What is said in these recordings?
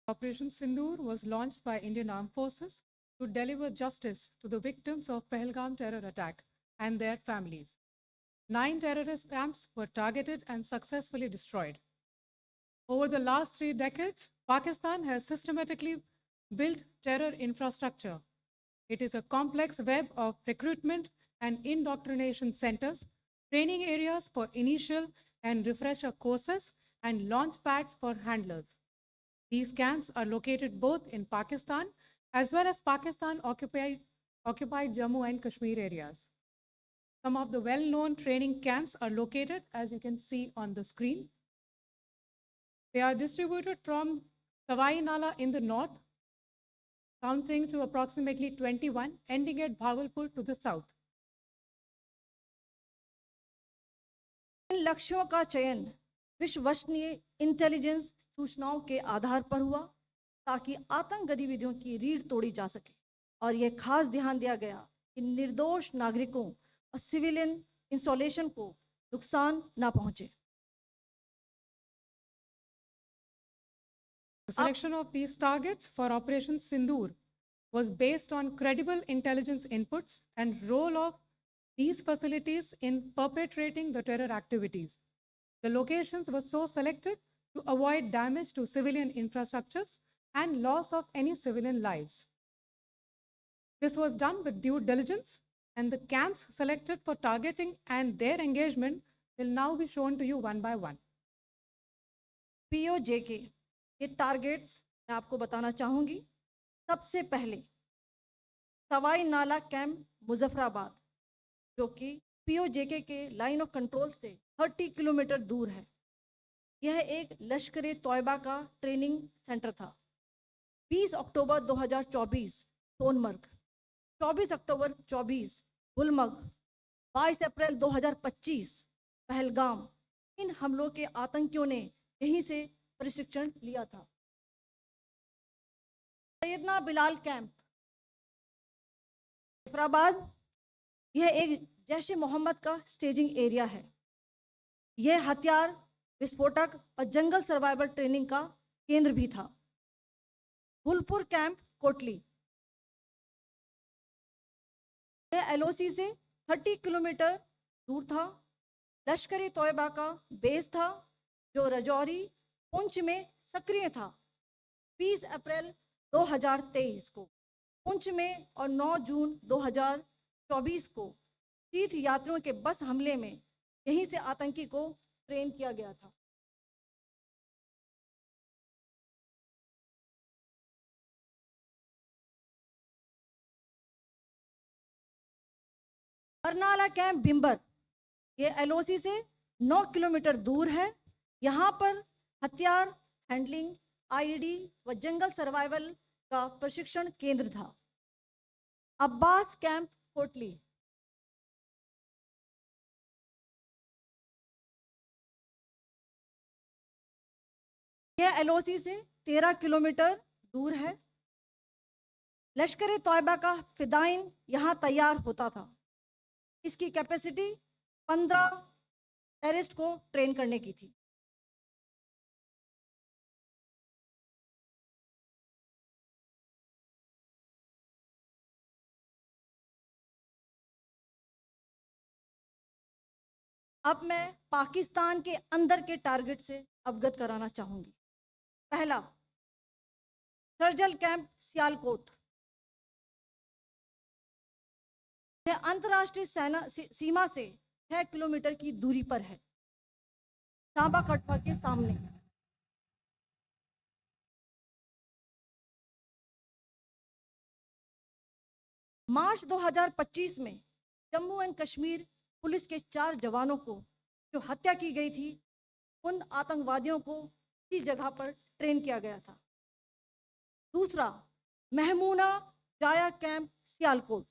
Operation Sindoor was launched by Indian Armed Forces to deliver justice to the victims of Pahalgam terror attack and their families. 9 terrorist camps were targeted and successfully destroyed. Over the last 3 decades, Pakistan has systematically built terror infrastructure. It is a complex web of recruitment and indoctrination centers, training areas for initial and refresher courses, and launch pads for handlers. These camps are located both in Pakistan as well as Pakistan occupied Jammu and Kashmir areas. Some of the well-known training camps are located, as you can see on the screen. They are distributed from Sawai Nala in the north, counting to approximately 21, ending at Bhagalpur to the south. इन लक्ष्यों का चयन विश्वसनीय intelligence सूचनाओं के आधार पर हुआ ताकि आतंक गतिविधियों की रीढ़ तोड़ी जा सके और यह खास ध्यान दिया गया कि निर्दोष नागरिकों और सिविलियन इंस्टॉलेशन को नुकसान ना पहुंचे. The selection of these targets for Operation Sindoor was based on credible intelligence inputs and role of these facilities in perpetrating the terror activities. The locations were so selected to avoid damage to civilian infrastructures and loss of any civilian lives. This was done with due diligence, and the camps selected for targeting and their engagement will now be shown to you one by one. POJK के targets मैं आपको बताना चाहूँगी. सबसे पहले सवाई नाला camp Muzaffarabad, जो कि POJK के लाइन ऑफ कंट्रोल से 30 किलोमीटर दूर है. यह एक लश्कर तोयबा का ट्रेनिंग सेंटर था. 20 अक्टूबर 2024 सोनमर्ग, 24 अक्टूबर 24 गुलमर्ग, 22 अप्रैल 2025 पहलगाम. इन हमलों के आतंकियों ने यहीं से प्रशिक्षण लिया था. सैयदना बिलाल कैंप मुजफ्फराबाद, यह एक जैश ए मोहम्मद का स्टेजिंग एरिया है. यह हथियार, विस्फोटक और जंगल सर्वाइवल ट्रेनिंग का केंद्र भी था. गुलपुर कैंप कोटली, यह LOC से 30 किलोमीटर दूर था. लश्कर तोयबा का बेस था जो रजौरी पुंछ में सक्रिय था. 20 अप्रैल 2023 को पुंछ में और 9 जून 2024 को तीर्थ यात्रियों के बस हमले में यहीं से आतंकी को ट्रेन किया गया था. बरनाला कैंप भिम्बर, ये LOC से 9 किलोमीटर दूर है. यहाँ पर हथियार, हैंडलिंग, IED व जंगल सर्वाइवल का प्रशिक्षण केंद्र था. अब्बास कैंप कोटली, यह LOC से 13 किलोमीटर दूर है. लश्कर तोयबा का फिदाइन यहाँ तैयार होता था. इसकी कैपेसिटी 15 टेररिस्ट को ट्रेन करने की थी. अब मैं पाकिस्तान के अंदर के टारगेट से अवगत कराना चाहूँगी. पहला, सर्जल कैंप सियालकोट. यह अंतर्राष्ट्रीय सीमा से 6 किलोमीटर की दूरी पर है, सांबा कटवा के सामने. मार्च 2025 में जम्मू एंड कश्मीर पुलिस के 4 जवानों को जो हत्या की गई थी, उन आतंकवादियों को इसी जगह पर ट्रेन किया गया था. दूसरा, महमूना जाया कैंप सियालकोट,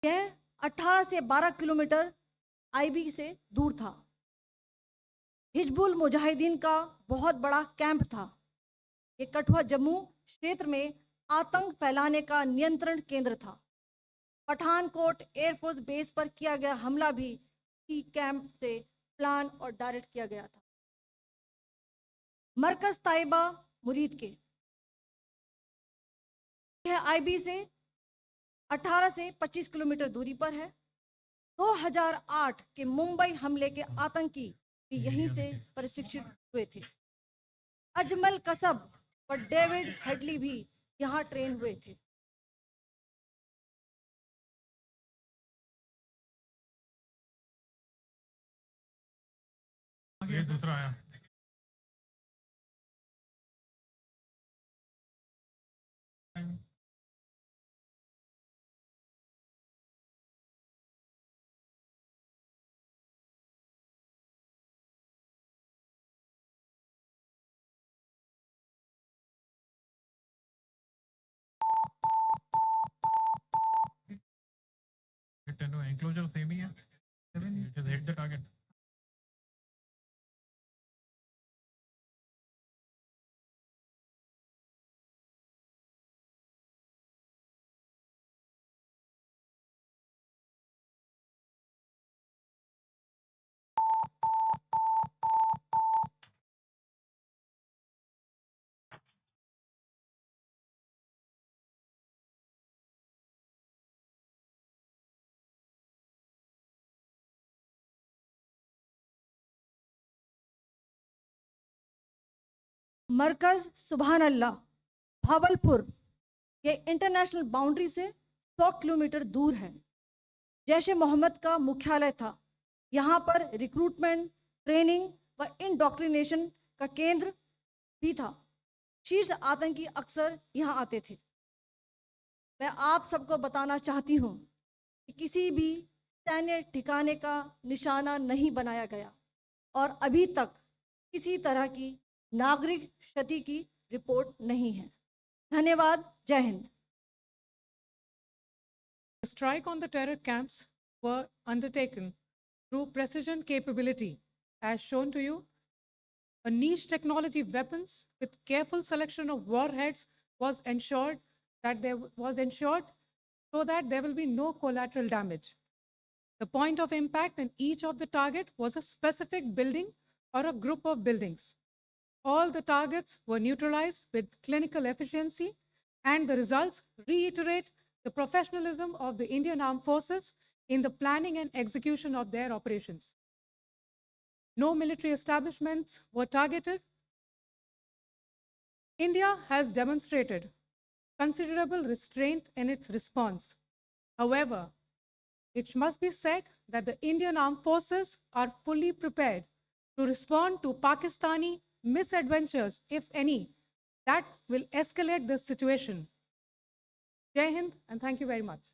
यह 18 से 12 किलोमीटर IB से दूर था. हिजबुल मुजाहिदीन का बहुत बड़ा कैंप था. ये कठुआ जम्मू क्षेत्र में आतंक फैलाने का नियंत्रण केंद्र था. पठानकोट एयरफोर्स बेस पर किया गया हमला भी इसी कैंप से प्लान और डायरेक्ट किया गया था. मरकज ताइबा मुरीद के, यह आईबी से 18 से 25 किलोमीटर दूरी पर है। 2008 के मुंबई हमले के आतंकी भी यहीं से प्रशिक्षित हुए थे। अजमल कसब और डेविड हेडली भी यहाँ ट्रेन हुए थे। ये दूसरा आया। Enclosure same ही है। Just hit the target. मरकज सुभान अल्लाह भावलपुर ये इंटरनेशनल बाउंड्री से 100 किलोमीटर दूर है। जैश ए मोहम्मद का मुख्यालय था। यहाँ पर रिक्रूटमेंट, ट्रेनिंग व इंडोक्ट्रिनेशन का केंद्र भी था। शीर्ष आतंकी अक्सर यहाँ आते थे। मैं आप सबको बताना चाहती हूँ कि किसी भी सैन्य ठिकाने का निशाना नहीं बनाया गया और अभी तक किसी तरह की नागरिक क्षति की रिपोर्ट नहीं है। धन्यवाद। जय Hind. The strike on the terror camps were undertaken through precision capability, as shown to you. A niche technology weapons with careful selection of warheads was ensured so that there will be no collateral damage. The point of impact in each of the target was a specific building or a group of buildings. All the targets were neutralized with clinical efficiency, and the results reiterate the professionalism of the Indian Armed Forces in the planning and execution of their operations. No military establishments were targeted. India has demonstrated considerable restraint in its response. However, it must be said that the Indian Armed Forces are fully prepared to respond to Pakistani misadventures, if any, that will escalate the situation. Jai Hind, and thank you very much.